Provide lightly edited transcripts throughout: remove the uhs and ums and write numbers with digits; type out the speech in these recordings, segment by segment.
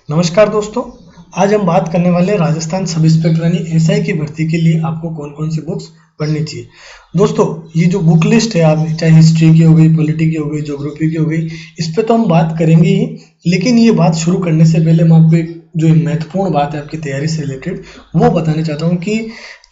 नमस्कार दोस्तों। आज हम बात करने वाले हैं राजस्थान सब इंस्पेक्टर यानी एसआई की भर्ती के लिए आपको कौन कौन सी बुक्स पढ़नी चाहिए। दोस्तों, ये जो बुक लिस्ट है, आप चाहे हिस्ट्री की हो गई, पॉलिटी की हो गई, ज्योग्राफी की हो गई, इस पे तो हम बात करेंगे ही। लेकिन ये बात शुरू करने से पहले मैं आपको एक जो महत्वपूर्ण बात है आपकी तैयारी से रिलेटेड वो बताना चाहता हूँ कि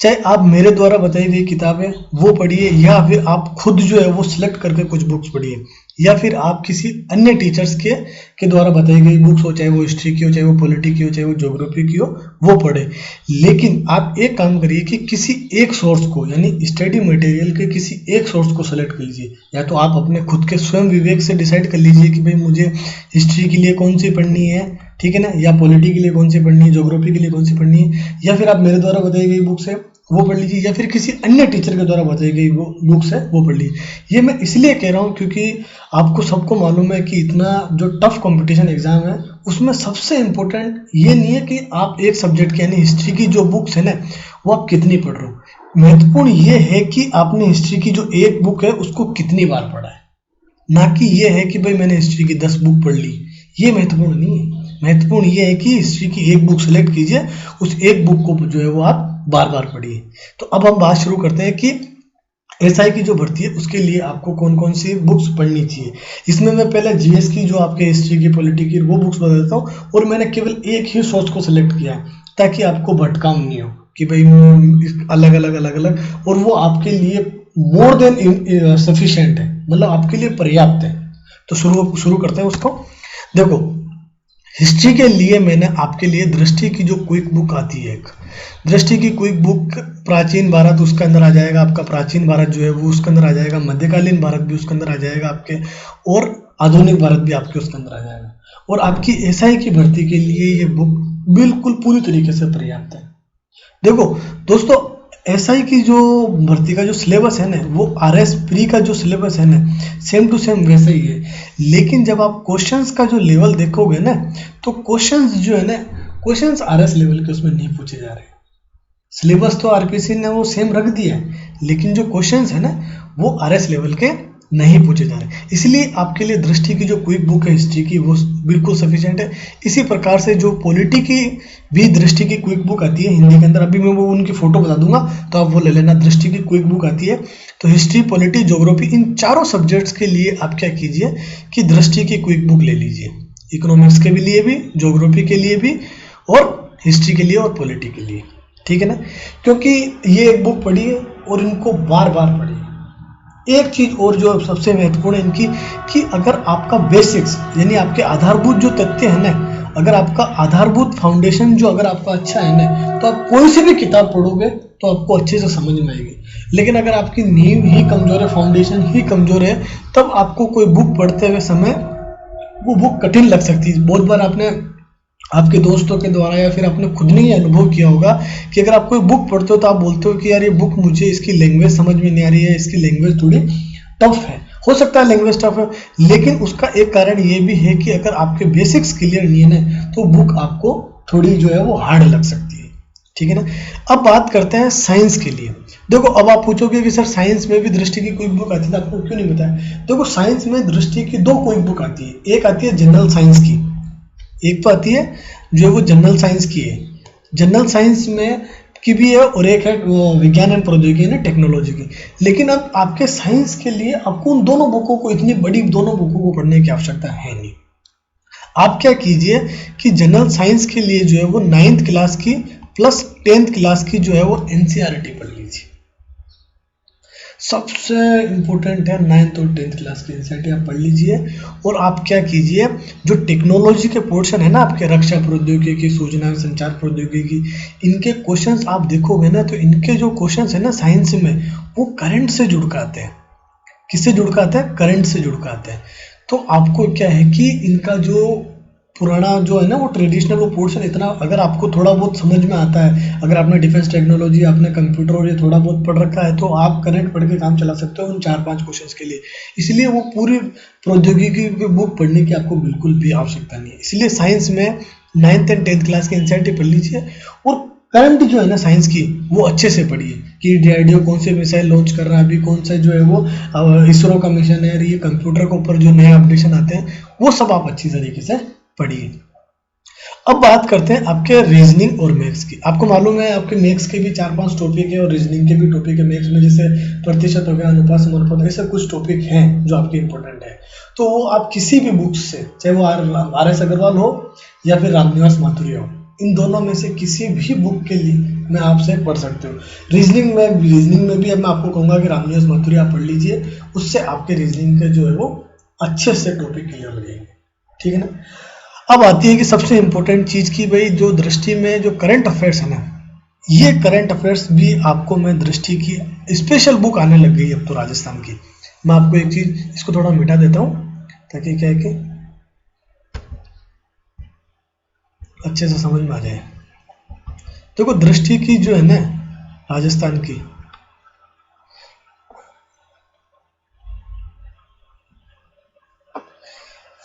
चाहे आप मेरे द्वारा बताई गई किताबें वो पढ़िए या फिर आप खुद जो है वो सिलेक्ट करके कुछ बुक्स पढ़िए, या फिर आप किसी अन्य टीचर्स के द्वारा बताई गई बुक्स हो, चाहे वो हिस्ट्री की हो, चाहे वो पॉलिटी की हो, चाहे वो ज्योग्राफी की हो, वो पढ़े। लेकिन आप एक काम करिए कि किसी एक सोर्स को यानी स्टडी मटेरियल के किसी एक सोर्स को सेलेक्ट कर लीजिए। या तो आप अपने खुद के स्वयं विवेक से डिसाइड कर लीजिए कि भाई मुझे हिस्ट्री के लिए कौन सी पढ़नी है, ठीक है ना, या पॉलिटी के लिए कौन सी पढ़नी है, ज्योग्राफी के लिए कौन सी पढ़नी है, या फिर आप मेरे द्वारा बताई गई बुक्स है वो पढ़ लीजिए, या फिर किसी अन्य टीचर के द्वारा बताई गई वो बुक्स है वो पढ़ लीजिए। ये मैं इसलिए कह रहा हूँ क्योंकि आपको सबको मालूम है कि इतना जो टफ कंपटीशन एग्जाम है उसमें सबसे इम्पोर्टेंट ये नहीं है कि आप एक सब्जेक्ट की यानी हिस्ट्री की जो बुक्स है ना वो आप कितनी पढ़ रहे हो। महत्वपूर्ण ये है कि आपने हिस्ट्री की जो एक बुक है उसको कितनी बार पढ़ा है, ना कि ये है कि भाई मैंने हिस्ट्री की 10 बुक पढ़ ली। ये महत्वपूर्ण नहीं है। महत्वपूर्ण ये है कि हिस्ट्री की एक बुक सेलेक्ट कीजिए, उस एक बुक को जो है वो आप बार बार पढ़िए। तो अब हम बात शुरू करते हैं कि एसआई की जो भर्ती है उसके लिए आपको कौन कौन सी बुक्स पढ़नी चाहिए। इसमें मैं पहले जीएस की जो आपके हिस्ट्री की, पॉलिटी की, वो बुक्स बता देता हूँ और मैंने केवल एक ही सोर्स को सिलेक्ट किया है ताकि आपको भटकाम नहीं हो कि भाई अलग अलग, और वो आपके लिए मोर देन सफिशिएंट है, मतलब आपके लिए पर्याप्त है। तो शुरू करते हैं उसको। देखो, हिस्ट्री के लिए मैंने आपके लिए दृष्टि की जो क्विक बुक आती है, एक दृष्टि की क्विक बुक, प्राचीन भारत उसके अंदर आ जाएगा आपका, प्राचीन भारत जो है वो उसके अंदर आ जाएगा, मध्यकालीन भारत भी उसके अंदर आ जाएगा आपके, और आधुनिक भारत भी आपके उसके अंदर आ जाएगा। और आपकी एसआई की भर्ती के लिए ये बुक बिल्कुल पूरी तरीके से पर्याप्त है। देखो दोस्तों, एसआई की जो भर्ती का जो सिलेबस है ना वो आरएस प्री का जो सिलेबस है ना सेम टू सेम वैसा ही है। लेकिन जब आप क्वेश्चंस का जो लेवल देखोगे ना तो क्वेश्चंस जो है ना, क्वेश्चंस आरएस लेवल के उसमें नहीं पूछे जा रहे। सिलेबस तो आरपीसी ने वो सेम रख दिया है, लेकिन जो क्वेश्चंस है ना वो आरएस लेवल के नहीं पूछे जा रहे। इसलिए आपके लिए दृष्टि की जो क्विक बुक है हिस्ट्री की वो बिल्कुल सफिशिएंट है। इसी प्रकार से जो पॉलिटी की भी दृष्टि की क्विक बुक आती है हिंदी के अंदर, अभी मैं वो उनकी फोटो बता दूंगा तो आप वो ले लेना। दृष्टि की क्विक बुक आती है। तो हिस्ट्री, पॉलिटी, ज्योग्राफी, इन चारों सब्जेक्ट्स के लिए आप क्या कीजिए कि दृष्टि की क्विक बुक ले लीजिए। इकोनॉमिक्स के लिए भी, ज्योग्राफी के लिए भी, और हिस्ट्री के लिए और पॉलिटी के लिए, ठीक है ना। क्योंकि ये एक बुक पढ़िए और इनको बार बार पढ़िए। एक चीज और जो सबसे महत्वपूर्ण है इनकी, कि अगर आपका बेसिक्स यानी आपके आधारभूत जो तथ्य है ना, अगर आपका आधारभूत फाउंडेशन जो अगर आपका अच्छा है ना तो आप कोई सी भी किताब पढ़ोगे तो आपको अच्छे से समझ में आएगी। लेकिन अगर आपकी नींव ही कमजोर है, फाउंडेशन ही कमजोर है, तब आपको कोई बुक पढ़ते हुए समय वो बुक कठिन लग सकती है। बहुत बार आपने आपके दोस्तों के द्वारा या फिर आपने खुद ने ही अनुभव किया होगा कि अगर आप कोई बुक पढ़ते हो तो आप बोलते हो कि यार ये बुक मुझे इसकी लैंग्वेज समझ में नहीं आ रही है, इसकी लैंग्वेज थोड़ी टफ है। हो सकता है लैंग्वेज टफ है, लेकिन उसका एक कारण ये भी है कि अगर आपके बेसिक्स क्लियर नहीं है ना तो बुक आपको थोड़ी जो है वो हार्ड लग सकती है, ठीक है ना। अब बात करते हैं साइंस के लिए। देखो, अब आप पूछोगे कि सर साइंस में भी दृष्टि की कोई बुक आती है, आपको क्यों नहीं बताया। देखो, साइंस में दृष्टि की दो कोई बुक आती है। एक आती है जनरल साइंस की, एक तो आती है जो वो जनरल साइंस की है, जनरल साइंस में की भी है, और एक है विज्ञान एवं प्रौद्योगिकी ने टेक्नोलॉजी की। लेकिन अब आपके साइंस के लिए आपको उन दोनों बुकों को, इतनी बड़ी दोनों बुकों को पढ़ने की आवश्यकता है नहीं। आप क्या कीजिए कि जनरल साइंस के लिए जो है वो 9th क्लास की प्लस 10th क्लास की जो है वो एनसीईआरटी पढ़ लीजिए। सबसे इम्पोर्टेंट है 9th और 10th क्लास की एनसीईआरटी आप पढ़ लीजिए। और आप क्या कीजिए, जो टेक्नोलॉजी के पोर्शन है ना आपके, रक्षा प्रौद्योगिकी, सूचना संचार प्रौद्योगिकी, इनके क्वेश्चंस आप देखोगे ना तो इनके जो क्वेश्चंस है ना साइंस में वो करंट से जुड़ के आते हैं। किससे जुड़ के आते हैं? करंट से जुड़ के आते हैं। तो आपको क्या है कि इनका जो पुराना जो है ना वो ट्रेडिशनल वो पोर्शन इतना, अगर आपको थोड़ा बहुत समझ में आता है, अगर आपने डिफेंस टेक्नोलॉजी, आपने कंप्यूटर और ये थोड़ा बहुत पढ़ रखा है, तो आप करंट पढ़ के काम चला सकते हो उन 4-5 क्वेश्चंस के लिए। इसलिए वो पूरी प्रौद्योगिकी की बुक पढ़ने की आपको बिल्कुल भी आवश्यकता नहीं है। इसलिए साइंस में 9th और 10th क्लास की एनसीईआरटी पढ़ लीजिए, और करंट जो है ना साइंस की वो अच्छे से पढ़िए कि डीआरडीओ कौन से मिसाइल लॉन्च कर रहा है, अभी कौन सा जो है वो इसरो का मिशन है, ये कंप्यूटर के ऊपर जो नए अपडेशन आते हैं वो सब आप अच्छी तरीके से पढ़िए। अब बात करते हैं आपके रीजनिंग और मैथ्स की। आपको मालूम है आपके मैथ्स के भी 4-5 टॉपिक है और रीजनिंग के भी टॉपिक है। मैथ्स में जैसे प्रतिशत हो गया, अनुपात, समानुपात, ऐसे कुछ टॉपिक हैं जो आपके इंपॉर्टेंट है। तो वो आप किसी भी बुक से, चाहे वो RS अग्रवाल हो या फिर रामनिवास माथुरिया हो, इन दोनों में से किसी भी बुक के लिए मैं आपसे पढ़ सकते हो। रीजनिंग में भी अब मैं आपको कहूँगा कि रामनिवास माथुरिया आप पढ़ लीजिए, उससे आपके रीजनिंग के जो है वो अच्छे से टॉपिक क्लियर हो जाएंगे, ठीक है ना। अब आती है कि सबसे इंपॉर्टेंट चीज की भाई, जो दृष्टि में जो करंट अफेयर्स है ना, ये करंट अफेयर्स भी आपको मैं दृष्टि की स्पेशल बुक आने लग गई अब तो राजस्थान की। मैं आपको एक चीज, इसको थोड़ा मिटा देता हूँ ताकि क्या है कि अच्छे से समझ में आ जाए। देखो दृष्टि की जो है ना राजस्थान की,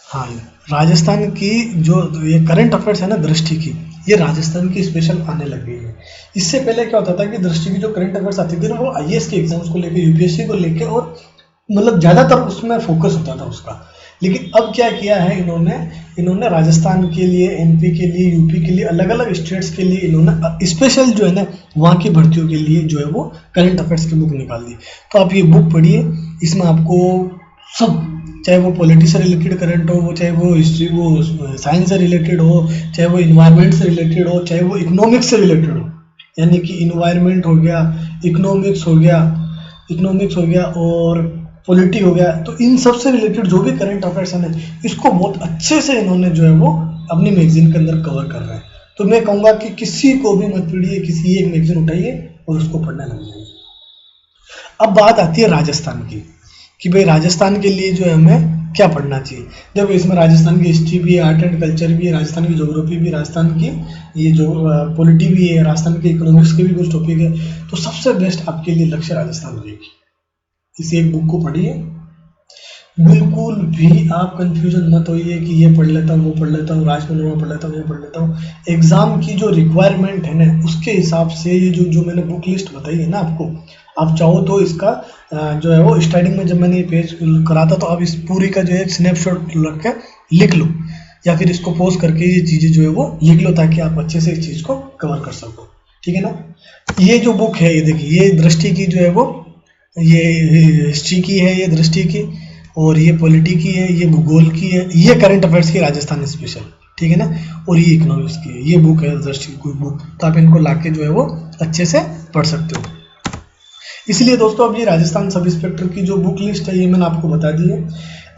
हाँ राजस्थान की जो ये करंट अफेयर्स है ना दृष्टि की, ये राजस्थान की स्पेशल आने लग गई है। इससे पहले क्या होता था कि दृष्टि की जो करंट अफेयर्स आती थी ना, वो IAS के एग्जाम्स को लेके, UPSC को लेके, और मतलब ज़्यादातर उसमें फोकस होता था उसका। लेकिन अब क्या किया है इन्होंने राजस्थान के लिए, MP के लिए, UP के लिए, अलग अलग स्टेट्स के लिए इन्होंने स्पेशल जो है ना वहाँ की भर्तियों के लिए जो है वो करंट अफेयर्स की बुक निकाल दी। तो आप ये बुक पढ़िए, इसमें आपको सब, चाहे वो पॉलिटिक्स से रिलेटेड करंट हो, वो चाहे वो हिस्ट्री, वो साइंस से रिलेटेड हो, चाहे वो इन्वायरमेंट से रिलेटेड हो, चाहे वो इकोनॉमिक्स से रिलेटेड हो, यानी कि इन्वायरमेंट हो गया, इकोनॉमिक्स हो गया और पॉलिटी हो गया, तो इन सब से रिलेटेड जो भी करंट अफेयर्स है ना, इसको बहुत अच्छे से इन्होंने जो है वो अपनी मैगजीन के अंदर कवर कर रहे हैं। तो मैं कहूँगा कि किसी को भी मत पढ़िए, किसी एक मैगजीन उठाइए और उसको पढ़ने लग जाइए। अब बात आती है राजस्थान की कि भाई राजस्थान के लिए जो है हमें क्या पढ़ना चाहिए। देखो इसमें राजस्थान की हिस्ट्री भी है, आर्ट एंड कल्चर भी है, राजस्थान की ज्योग्राफी भी, राजस्थान की ये जो पॉलिटी भी है, राजस्थान के इकोनॉमिक्स के भी कुछ टॉपिक है। तो सबसे बेस्ट आपके लिए लक्ष्य राजस्थान हो जाएगी। इस एक बुक को पढ़िए, बिल्कुल भी आप कंफ्यूजन मत होइए कि ये पढ़ लेता हूँ, वो पढ़ लेता हूँ, राजमनोरमा पढ़ लेता हूँ, ये पढ़ लेता हूँ। एग्जाम की जो रिक्वायरमेंट है ना उसके हिसाब से ये जो मैंने बुक लिस्ट बताई है ना आपको, आप चाहो तो इसका जो है वो स्टार्टिंग में जब मैंने ये पेज करा था तो आप इस पूरी का जो है एक स्नैपशॉट रख के लिख लो, या फिर इसको पोज करके ये चीज़ें जो है वो लिख लो ताकि आप अच्छे से इस चीज़ को कवर कर सको, ठीक है ना। ये जो बुक है ये देखिए, ये दृष्टि की जो है वो, ये हिस्ट्री की है, ये दृष्टि की, और ये पॉलिटी की है, ये भूगोल की है, ये करंट अफेयर्स की राजस्थान स्पेशल, ठीक है ना, और ये इकोनॉमिक्स की है। ये बुक है दृष्टि की बुक, तो आप इनको लाके जो है वो अच्छे से पढ़ सकते हो। इसलिए दोस्तों अब ये राजस्थान सब इंस्पेक्टर की जो बुक लिस्ट है ये मैंने आपको बता दी है।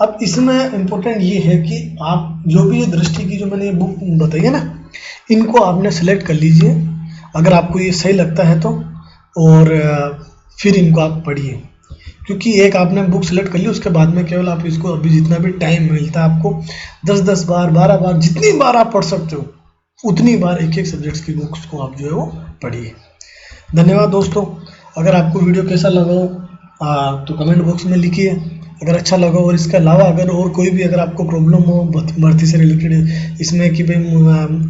अब इसमें इम्पोर्टेंट ये है कि आप जो भी ये दृष्टि की जो मैंने ये बुक बताई है ना, इनको आपने सेलेक्ट कर लीजिए अगर आपको ये सही लगता है तो, और फिर इनको आप पढ़िए। क्योंकि एक आपने बुक सेलेक्ट कर ली, उसके बाद में केवल आप इसको अभी जितना भी टाइम मिलता है आपको 10-10 बार, 12 बार, जितनी बार आप पढ़ सकते हो उतनी बार एक एक सब्जेक्ट्स की बुक्स को आप जो है वो पढ़िए। धन्यवाद दोस्तों। अगर आपको वीडियो कैसा लगा हो तो कमेंट बॉक्स में लिखिए अगर अच्छा लगा, और इसके अलावा अगर और कोई भी अगर आपको प्रॉब्लम हो भर्ती से रिलेटेड इसमें कि भाई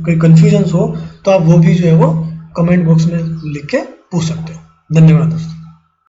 कोई कन्फ्यूजन हो, तो आप वो भी जो है वो कमेंट बॉक्स में लिख के पूछ सकते हो। धन्यवाद दोस्तों।